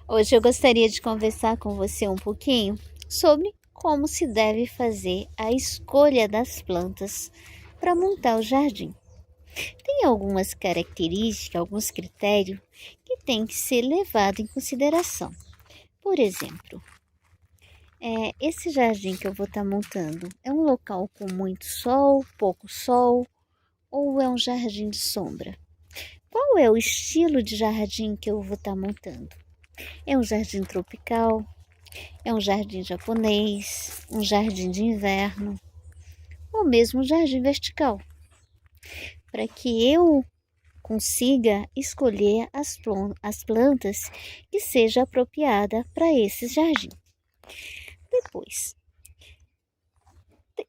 Hoje eu gostaria de conversar com você um pouquinho sobre como se deve fazer a escolha das plantas para montar o jardim. Tem algumas características, alguns critérios que tem que ser levado em consideração. Por exemplo, esse jardim que eu vou estar montando é um local com muito sol, pouco sol ou é um jardim de sombra? Qual é o estilo de jardim que eu vou estar montando? É um jardim tropical? É um jardim japonês, um jardim de inverno ou mesmo um jardim vertical, para que eu consiga escolher as plantas que seja apropriada para esse jardim. Depois,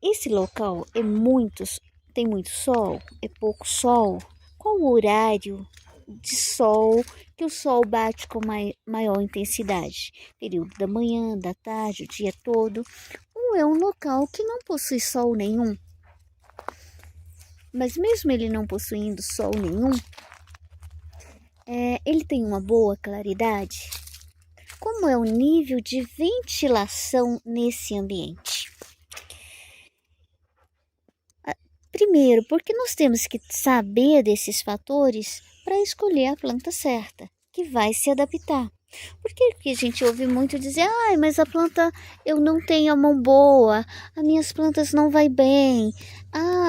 esse local tem muito sol, é pouco sol, qual o horário de sol que o sol bate com maior intensidade? Período da manhã, da tarde, o dia todo? Ou é um local que não possui sol nenhum? Mas mesmo ele não possuindo sol nenhum, ele tem uma boa claridade? Como é o nível de ventilação nesse ambiente? Primeiro, porque nós temos que saber desses fatores para escolher a planta certa, que vai se adaptar. Porque a gente ouve muito dizer, mas a planta, eu não tenho a mão boa, as minhas plantas não vai bem,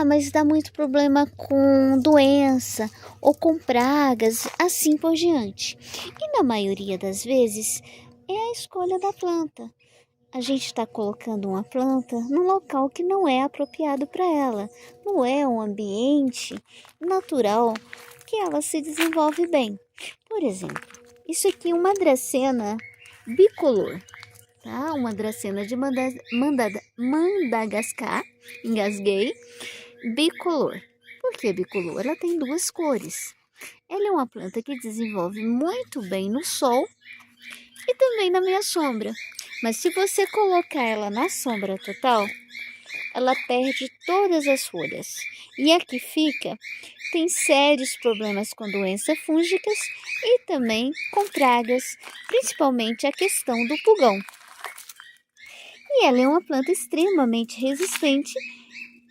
mas dá muito problema com doença ou com pragas, assim por diante. E na maioria das vezes é a escolha da planta. A gente está colocando uma planta num local que não é apropriado para ela, não é um ambiente natural que ela se desenvolve bem. Por exemplo, isso aqui é uma dracena bicolor, tá? Uma dracena de Madagascar, engasguei, bicolor. Por que bicolor? Ela tem duas cores. Ela é uma planta que desenvolve muito bem no sol e também na meia sombra. Mas se você colocar ela na sombra total, ela perde todas as folhas. E a que fica tem sérios problemas com doenças fúngicas e também com pragas, principalmente a questão do pulgão. E ela é uma planta extremamente resistente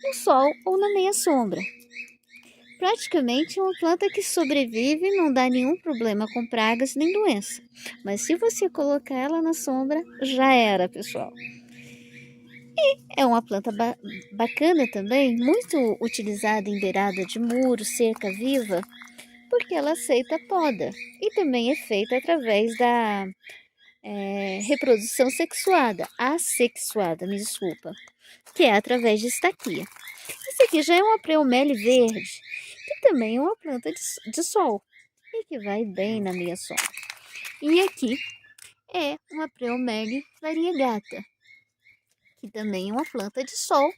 no sol ou na meia sombra. Praticamente uma planta que sobrevive e não dá nenhum problema com pragas nem doença. Mas se você colocar ela na sombra, já era, pessoal. É uma planta bacana também, muito utilizada em beirada de muro, cerca viva, porque ela aceita poda e também é feita através da reprodução sexuada, assexuada, me desculpa, que é através de estaquia. Esse aqui já é uma preomele verde, que também é uma planta de sol e que vai bem na meia sombra. E aqui é uma preomele variegata, que também é uma planta de sol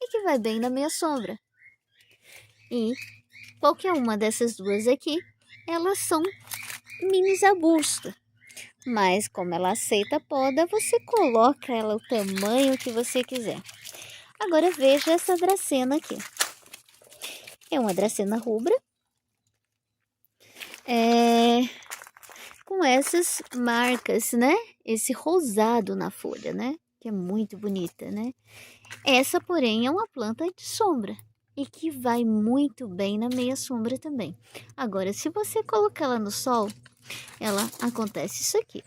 e que vai bem na meia sombra. E qualquer uma dessas duas aqui, elas são mini arbustos. Mas como ela aceita a poda, você coloca ela o tamanho que você quiser. Agora veja essa dracena aqui. É uma dracena rubra. Com essas marcas, né? Esse rosado na folha, né? Que é muito bonita, né? Essa, porém, é uma planta de sombra e que vai muito bem na meia sombra também. Agora, se você colocar ela no sol, ela acontece isso aqui.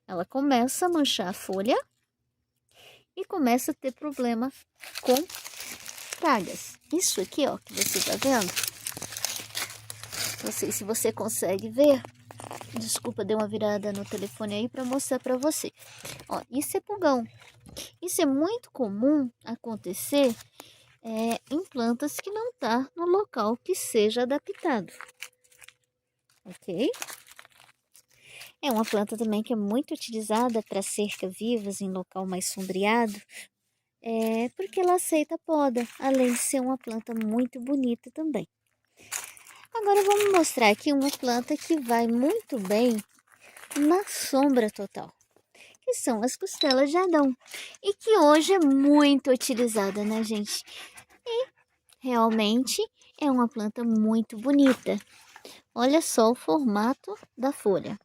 Ela começa a manchar a folha e começa a ter problema com pragas. Isso aqui, ó, que você tá vendo? Não sei se você consegue ver. Desculpa, dei uma virada no telefone aí para mostrar para você. Ó, isso é pulgão. Isso é muito comum acontecer em plantas que não tá no local que seja adaptado. Ok? É uma planta também que é muito utilizada para cerca vivas em local mais sombreado, porque ela aceita poda, além de ser uma planta muito bonita também. Agora vamos mostrar aqui uma planta que vai muito bem na sombra total, que são as costelas de Adão, e que hoje é muito utilizada, né, gente? E realmente é uma planta muito bonita. Olha só o formato da folha.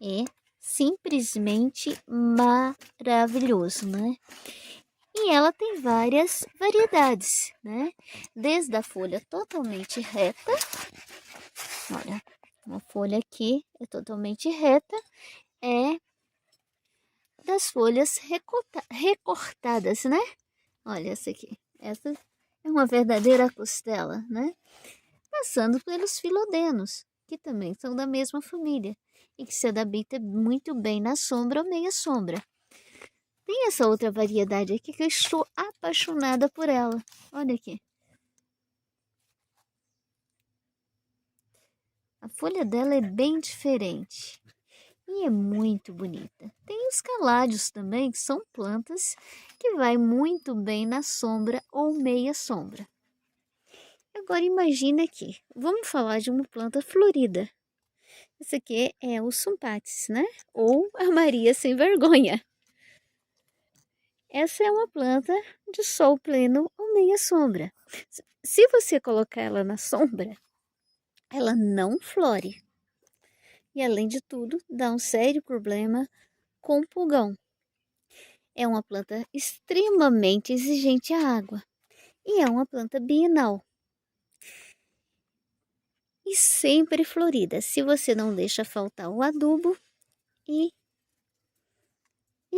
É simplesmente maravilhoso, né? E ela tem várias variedades, né? Desde a folha totalmente reta, olha, uma folha aqui é totalmente reta, é das folhas recortadas, né? Olha essa aqui, essa é uma verdadeira costela, né? Passando pelos filodenos, que também são da mesma família e que se adapta muito bem na sombra ou meia sombra. Tem essa outra variedade aqui que eu estou apaixonada por ela. Olha aqui. A folha dela é bem diferente e é muito bonita. Tem os caládeos também, que são plantas que vai muito bem na sombra ou meia sombra. Agora imagina aqui, vamos falar de uma planta florida. Essa aqui é o Sumpates, né? Ou a Maria Sem Vergonha. Essa é uma planta de sol pleno ou meia sombra. Se você colocar ela na sombra, ela não flore. E além de tudo, dá um sério problema com o pulgão. É uma planta extremamente exigente à água. E é uma planta bienal. E sempre florida, se você não deixa faltar o adubo e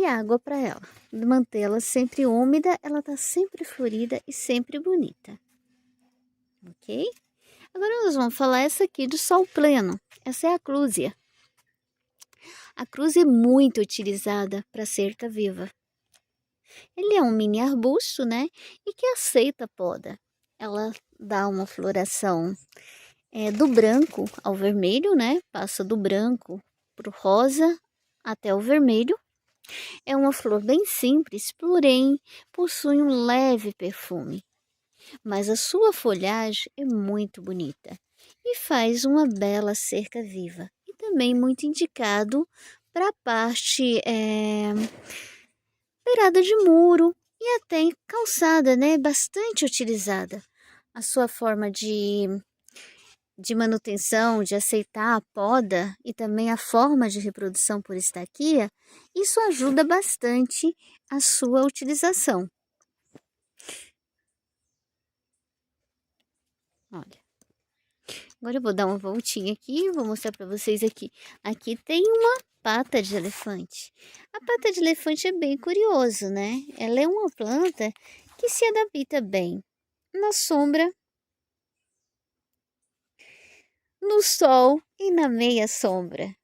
água para ela. Mantê-la sempre úmida, ela tá sempre florida e sempre bonita. Ok? Agora nós vamos falar essa aqui de sol pleno. Essa é a Clusia. A Clusia é muito utilizada para cerca viva. Ele é um mini arbusto, né? E que aceita poda. Ela dá uma floração do branco ao vermelho, né? Passa do branco pro rosa até o vermelho. É uma flor bem simples, porém possui um leve perfume. Mas a sua folhagem é muito bonita e faz uma bela cerca viva. E também muito indicado para a parte beirada de muro e até em calçada, né? Bastante utilizada. A sua forma de manutenção, de aceitar a poda e também a forma de reprodução por estaquia, isso ajuda bastante a sua utilização. Olha, agora eu vou dar uma voltinha aqui e vou mostrar para vocês aqui. Aqui tem uma pata de elefante. A pata de elefante é bem curioso, né? Ela é uma planta que se adapta bem na sombra, no sol e na meia sombra.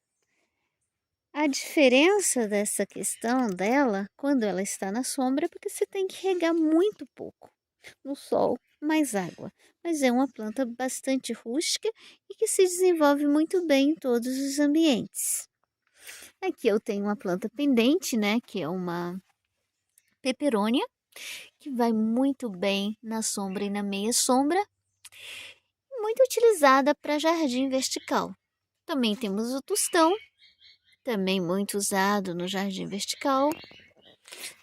A diferença dessa questão dela, quando ela está na sombra, é porque você tem que regar muito pouco. No sol, mais água. Mas é uma planta bastante rústica e que se desenvolve muito bem em todos os ambientes. Aqui eu tenho uma planta pendente, né? Que é uma peperônia, que vai muito bem na sombra e na meia sombra. Muito utilizada para jardim vertical. Também temos o tostão, também muito usado no jardim vertical.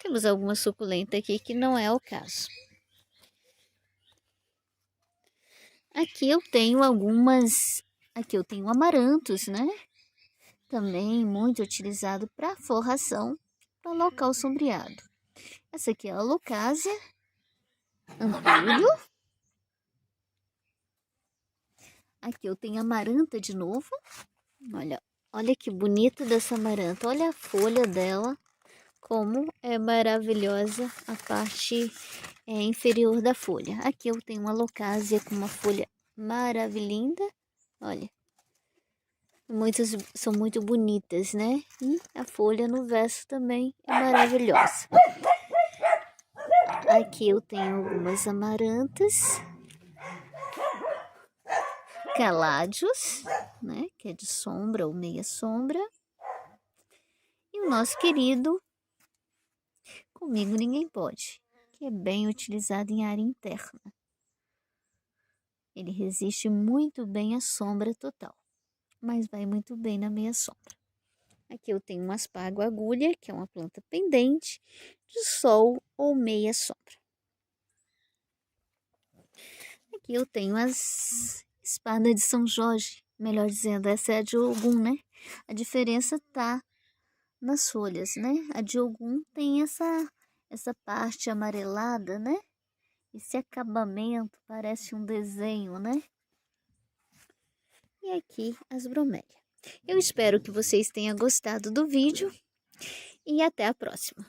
Temos alguma suculenta aqui que não é o caso. Aqui eu tenho aqui eu tenho amarantos, né? Também muito utilizado para forração para local sombreado. Essa aqui é a Alocasia Antúlio. Aqui eu tenho amaranta de novo. Olha que bonita dessa amaranta. Olha a folha dela, como é maravilhosa a parte inferior da folha. Aqui eu tenho uma Alocasia com uma folha maravilhosa. Olha, muitas são muito bonitas, né? E a folha no verso também é maravilhosa. Aqui eu tenho algumas amarantas, caládios, né? Que é de sombra ou meia sombra. E o nosso querido Comigo Ninguém Pode, que é bem utilizado em área interna. Ele resiste muito bem à sombra total, mas vai muito bem na meia sombra. Aqui eu tenho um aspargo agulha, que é uma planta pendente de sol ou meia sombra. Aqui eu tenho as espada de São Jorge, melhor dizendo, essa é a de Ogum, né? A diferença tá nas folhas, né? A de Ogum tem essa parte amarelada, né? Esse acabamento parece um desenho, né? E aqui as bromélias. Eu espero que vocês tenham gostado do vídeo e até a próxima.